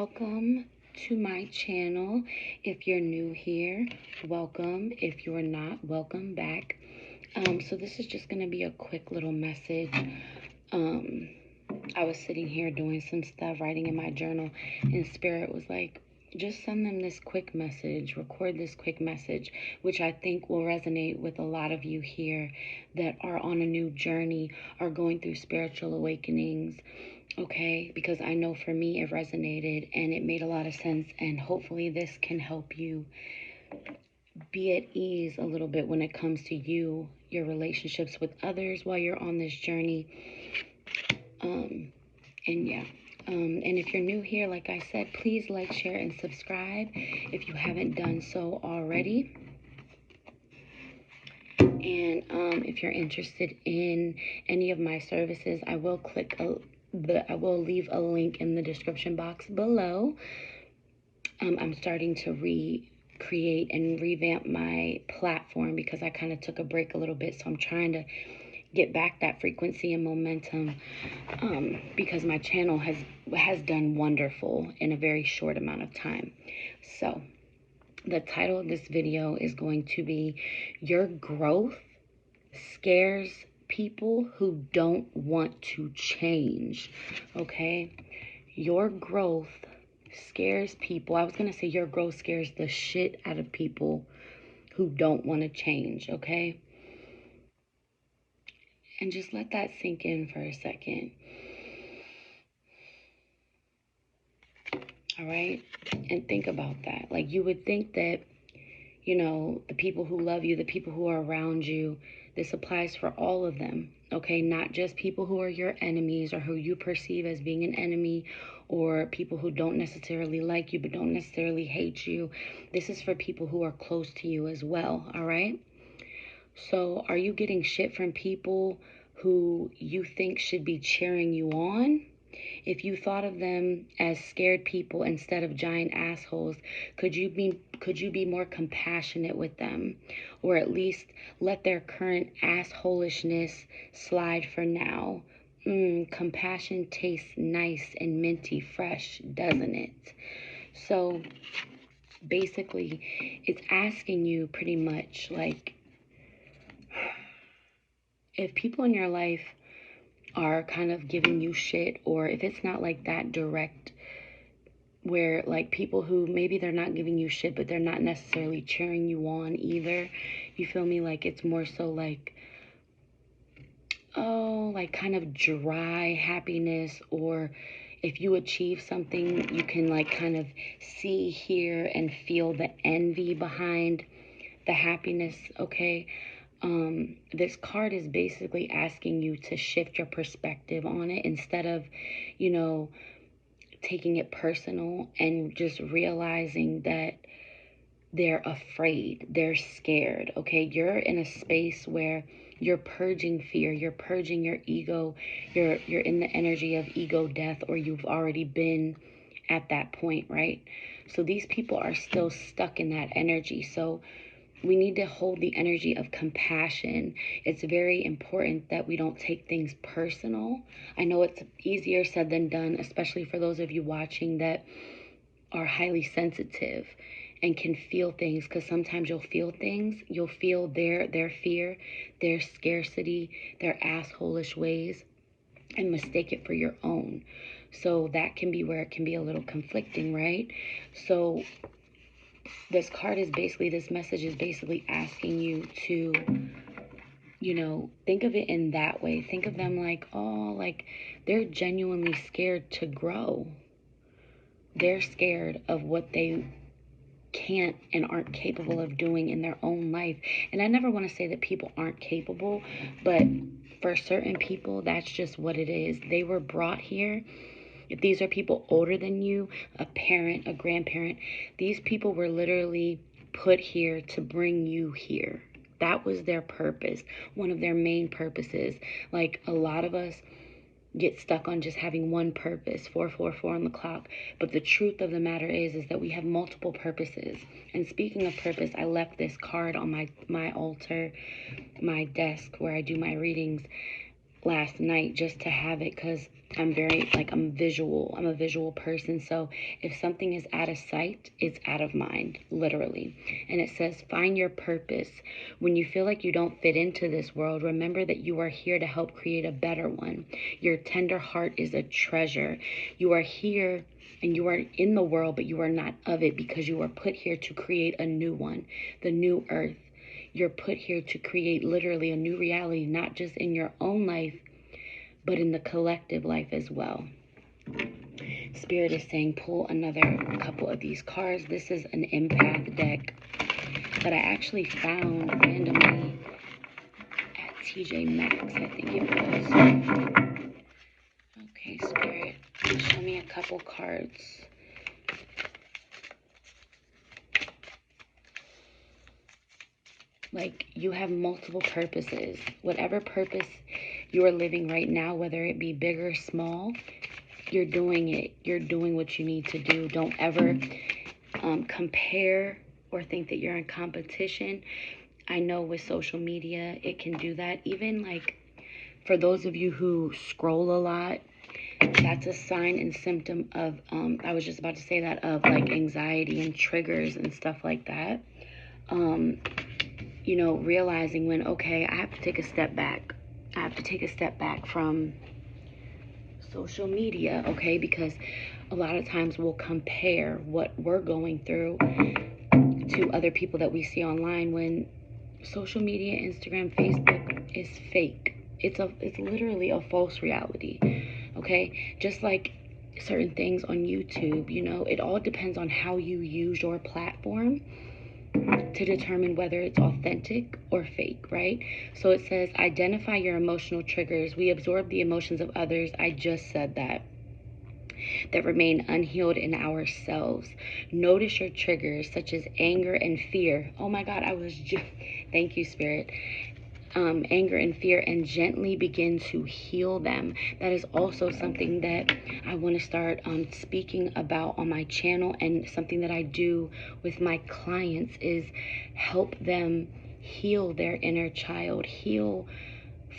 welcome to my channel. If you're new here, welcome. If you're not, welcome back. So this is just going to be a quick little message. I was sitting here doing some stuff, writing in my journal, and Spirit was like, just send them this quick message, record this quick message, which I think will resonate with a lot of you here that are on a new journey, are going through spiritual awakenings. Okay, because I know for me it resonated and it made a lot of sense, and hopefully this can help you be at ease a little bit when it comes to you, your relationships with others while you're on this journey. And if you're new here, like I said, please like, share, and subscribe if you haven't done so already. And if you're interested in any of my services, I will leave a link in the description box below. I'm starting to recreate and revamp my platform because I kind of took a break a little bit. So I'm trying to get back that frequency and momentum because my channel has done wonderful in a very short amount of time. So the title of this video is going to be Your Growth Scares People Who Don't Want to Change. Okay? Your growth scares people. I was going to say your growth scares the shit out of people who don't want to change. Okay? And just let that sink in for a second. All right? And think about that. Like, you would think that, you know, the people who love you, the people who are around you, this applies for all of them, okay? Not just people who are your enemies or who you perceive as being an enemy, or people who don't necessarily like you but don't necessarily hate you. This is for people who are close to you as well, all right? So are you getting shit from people who you think should be cheering you on? If you thought of them as scared people instead of giant assholes, could you be more compassionate with them? Or at least let their current assholishness slide for now? Compassion tastes nice and minty fresh, doesn't it? So basically, it's asking you pretty much, like, if people in your life are kind of giving you shit, or if it's not like that direct, where like people who maybe they're not giving you shit but they're not necessarily cheering you on either, you feel me? Like, it's more so like, oh, like kind of dry happiness. Or if you achieve something, you can like kind of see, hear, and feel the envy behind the happiness. Okay? This card is basically asking you to shift your perspective on it, instead of, you know, taking it personal, and just realizing that they're afraid, they're scared. Okay? You're in a space where you're purging fear, you're purging your ego, you're in the energy of ego death, or you've already been at that point, right? So these people are still stuck in that energy. So we need to hold the energy of compassion. It's very important that we don't take things personal. I know it's easier said than done, especially for those of you watching that are highly sensitive and can feel things, because sometimes you'll feel things. You'll feel their fear, their scarcity, their assholish ways, and mistake it for your own. So that can be where it can be a little conflicting, right? So this message is basically asking you to, you know, think of it in that way. Think of them like, oh, like they're genuinely scared to grow. They're scared of what they can't and aren't capable of doing in their own life. And I never want to say that people aren't capable, but for certain people, that's just what it is. They were brought here. If these are people older than you, a parent, a grandparent, these people were literally put here to bring you here. That was their purpose, one of their main purposes. Like, a lot of us get stuck on just having one purpose, 444 on the clock. But the truth of the matter is that we have multiple purposes. And speaking of purpose, I left this card on my altar, my desk where I do my readings last night, just to have it, because I'm very, like, I'm visual. I'm a visual person. So if something is out of sight, it's out of mind, literally. And it says, find your purpose. When you feel like you don't fit into this world, remember that you are here to help create a better one. Your tender heart is a treasure. You are here and you are in the world, but you are not of it, because you are put here to create a new one, the new earth. You're put here to create literally a new reality, not just in your own life, but in the collective life as well. Spirit is saying, pull another couple of these cards. This is an empath deck that I actually found randomly at TJ Maxx, I think it was. Okay, Spirit, show me a couple cards. Like, you have multiple purposes. Whatever purpose you are living right now, whether it be big or small, you're doing it. You're doing what you need to do. Don't ever compare or think that you're in competition. I know with social media, it can do that. Even, like, for those of you who scroll a lot, that's a sign and symptom of, I was just about to say that, of, like, anxiety and triggers and stuff like that. You know, realizing when, okay, I have to take a step back. I have to take a step back from social media, okay? Because a lot of times we'll compare what we're going through to other people that we see online, when social media, Instagram, Facebook is fake. It's literally a false reality, okay? Just like certain things on YouTube, you know, it all depends on how you use your platform to determine whether it's authentic or fake, right? So it says, identify your emotional triggers. We absorb the emotions of others. I just said that remain unhealed in ourselves. Notice your triggers, such as anger and fear. Oh my God, thank you, Spirit. Anger and fear, and gently begin to heal them. That is also something that I want to start speaking about on my channel, and something that I do with my clients is help them heal their inner child, heal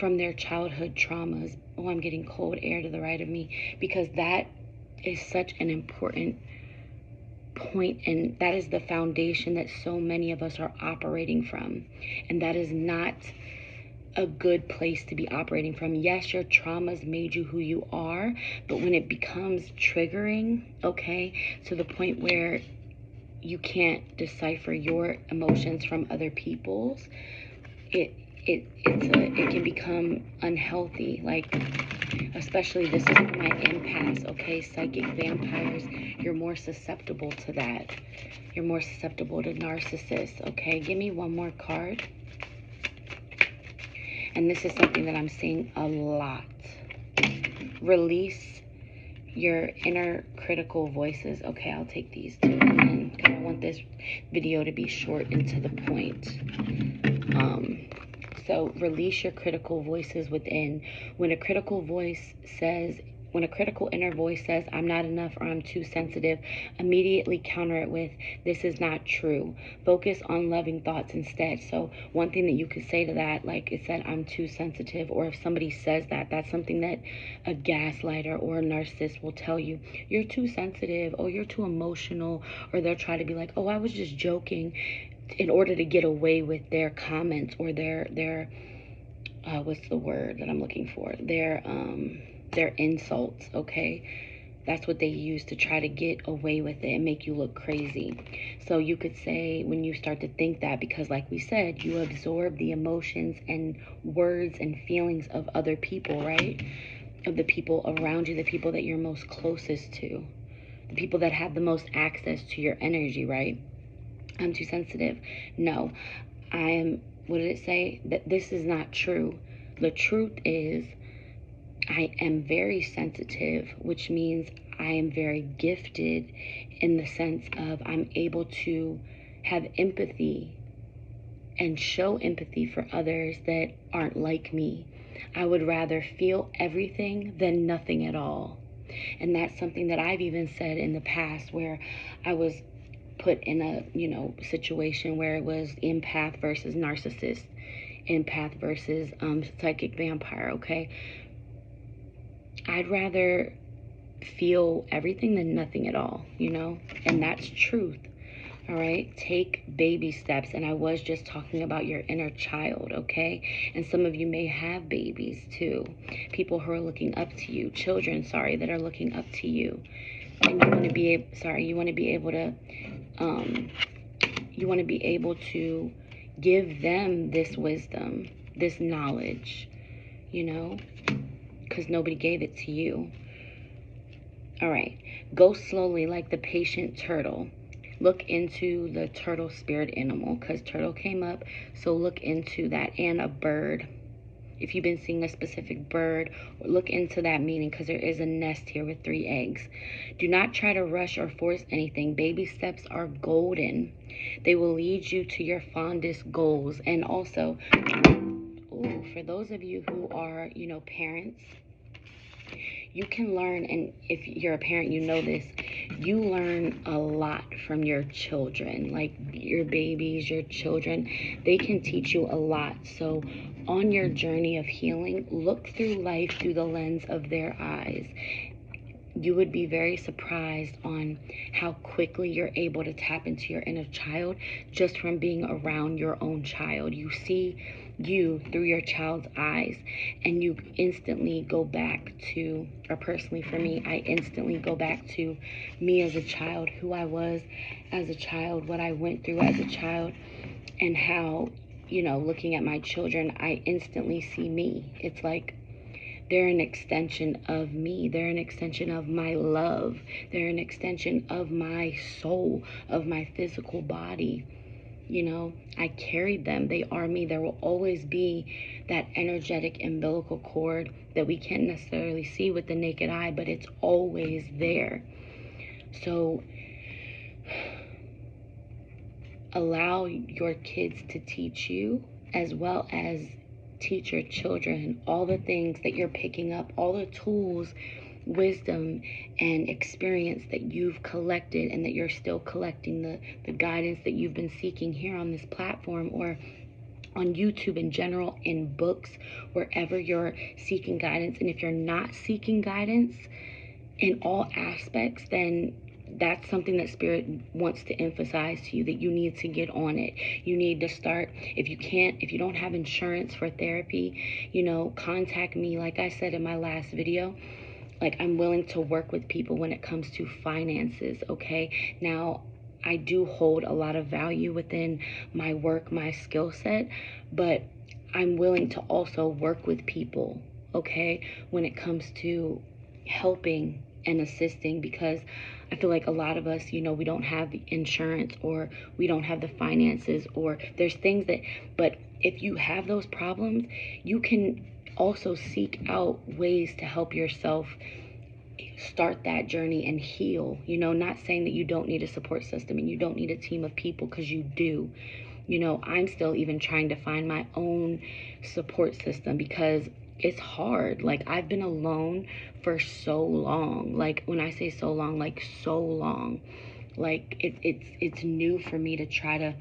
from their childhood traumas. Oh, I'm getting cold air to the right of me, because that is such an important point, and that is the foundation that so many of us are operating from, and that is not a good place to be operating from. Yes, your traumas made you who you are, but when it becomes triggering, okay, to the point where you can't decipher your emotions from other people's, it can become unhealthy. Like, especially, this is for my empaths, okay, psychic vampires, you're more susceptible to that. You're more susceptible to narcissists, okay? Give me one more card. And this is something that I'm seeing a lot. Release your inner critical voices. Okay, I'll take these two. And then, because I want this video to be short and to the point. So release your critical voices within. When a critical inner voice says, I'm not enough, or I'm too sensitive, immediately counter it with, this is not true. Focus on loving thoughts instead. So one thing that you could say to that, like it said, I'm too sensitive, or if somebody says that, that's something that a gaslighter or a narcissist will tell you. You're too sensitive, or you're too emotional, or they'll try to be like, oh, I was just joking, in order to get away with their comments, or their what's the word that I'm looking for? Their insults, okay? That's what they use to try to get away with it and make you look crazy. So you could say, when you start to think that, because like we said, you absorb the emotions and words and feelings of other people, right? Of the people around you, the people that you're most closest to, the people that have the most access to your energy, right? I'm too sensitive. No, what did it say? That this is not true. The truth is, I am very sensitive, which means I am very gifted in the sense of I'm able to have empathy and show empathy for others that aren't like me. I would rather feel everything than nothing at all. And that's something that I've even said in the past, where I was put in a situation where it was empath versus narcissist, empath versus psychic vampire, okay? I'd rather feel everything than nothing at all, you know? And that's truth. All right, take baby steps. And I was just talking about your inner child, okay? And some of you may have babies too. People who are looking up to you, children, sorry, that are looking up to you. And you want to be able, you want to be able to, you want to be able to give them this wisdom, this knowledge, you know, because nobody gave it to you. All right, go slowly like the patient turtle. Look into the turtle spirit animal, because turtle came up, so look into that. And a bird. If you've been seeing a specific bird, look into that meaning, because there is a nest here with 3 eggs. Do not try to rush or force anything. Baby steps are golden. They will lead you to your fondest goals. And also, for those of you who are, you know, parents, you can learn, and if you're a parent, you know this, you learn a lot from your children, like your babies, your children. They can teach you a lot. So on your journey of healing, look through life through the lens of their eyes. You would be very surprised on how quickly you're able to tap into your inner child just from being around your own child. You see you through your child's eyes, and you instantly go back to, or personally for me, I instantly go back to me as a child, who I was as a child, what I went through as a child, and how, you know, looking at my children, I instantly see me. It's like they're an extension of me. They're an extension of my love. They're an extension of my soul, of my physical body. You know, I carried them. They are me. There will always be that energetic umbilical cord that we can't necessarily see with the naked eye, but it's always there. So allow your kids to teach you, as well as teach your children all the things that you're picking up, all the tools, wisdom, and experience that you've collected and that you're still collecting, the guidance that you've been seeking here on this platform or on YouTube in general, in books, wherever you're seeking guidance. And if you're not seeking guidance in all aspects, then that's something that Spirit wants to emphasize to you, that you need to get on it. You need to start. If you don't have insurance for therapy, you know, contact me. Like I said in my last video, like, I'm willing to work with people when it comes to finances, okay? Now, I do hold a lot of value within my work, my skill set, but I'm willing to also work with people, okay, when it comes to helping and assisting, because I feel like a lot of us, you know, we don't have the insurance, or we don't have the finances, or there's things that, but if you have those problems, you can also seek out ways to help yourself start that journey and heal. You know, not saying that you don't need a support system and you don't need a team of people, because you do. You know, I'm still even trying to find my own support system, because it's hard. Like, I've been alone for so long. Like, when I say so long, like so long. Like, it's new for me to try to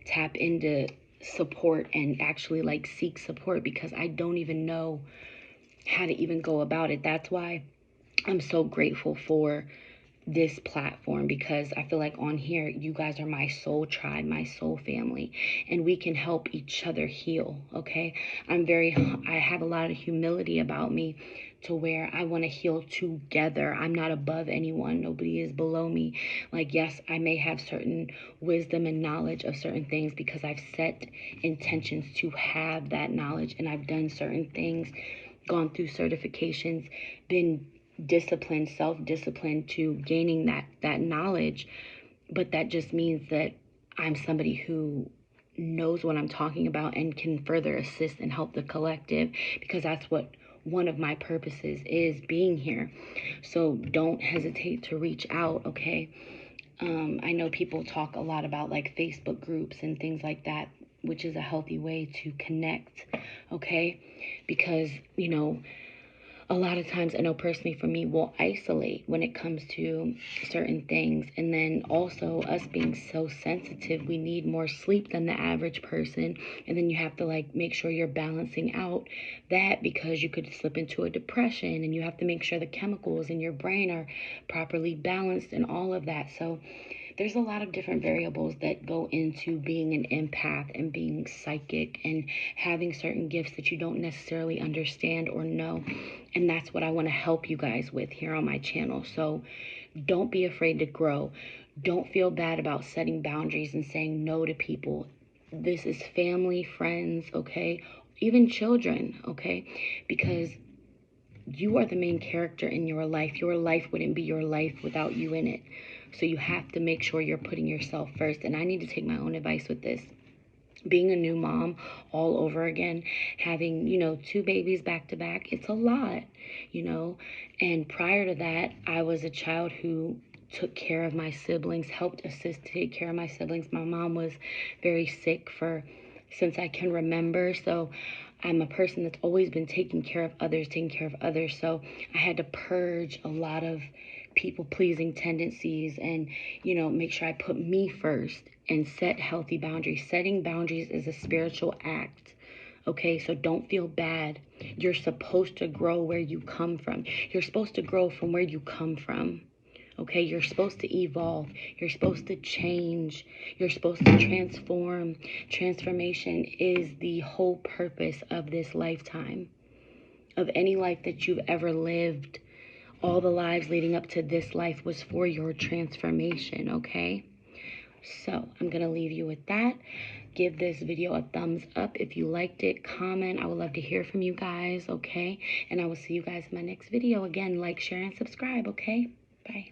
tap into support and actually like seek support, because I don't even know how to even go about it. That's why I'm so grateful for this platform, because I feel like on here, you guys are my soul tribe, my soul family, and we can help each other heal, okay? I have a lot of humility about me, to where I want to heal together. I'm not above anyone. Nobody is below me. Like, yes, I may have certain wisdom and knowledge of certain things, because I've set intentions to have that knowledge, and I've done certain things, gone through certifications, been disciplined, self-disciplined to gaining that knowledge. But that just means that I'm somebody who knows what I'm talking about and can further assist and help the collective, because that's what one of my purposes is, being here. So don't hesitate to reach out, okay? I know people talk a lot about like Facebook groups and things like that, which is a healthy way to connect, okay? Because, you know, a lot of times, I know personally for me, will isolate when it comes to certain things. And then also us being so sensitive, we need more sleep than the average person. And then you have to like make sure you're balancing out that, because you could slip into a depression, and you have to make sure the chemicals in your brain are properly balanced and all of that. So there's a lot of different variables that go into being an empath and being psychic and having certain gifts that you don't necessarily understand or know. And that's what I want to help you guys with here on my channel. So don't be afraid to grow. Don't feel bad about setting boundaries and saying no to people. This is family, friends, okay? Even children, okay? Because you are the main character in your life. Your life wouldn't be your life without you in it. So you have to make sure you're putting yourself first. And I need to take my own advice with this. Being a new mom all over again, having, 2 babies back to back, it's a lot, And prior to that, I was a child who took care of my siblings, helped assist take care of my siblings. My mom was very sick since I can remember. So I'm a person that's always been taking care of others. So I had to purge a lot of people-pleasing tendencies and, make sure I put me first and set healthy boundaries. Setting boundaries is a spiritual act, okay? So don't feel bad. You're supposed to grow where you come from. You're supposed to grow from where you come from, okay? You're supposed to evolve. You're supposed to change. You're supposed to transform. Transformation is the whole purpose of this lifetime, of any life that you've ever lived. All the lives leading up to this life was for your transformation, okay? So I'm going to leave you with that. Give this video a thumbs up if you liked it. Comment. I would love to hear from you guys, okay? And I will see you guys in my next video. Again, like, share, and subscribe, okay? Bye.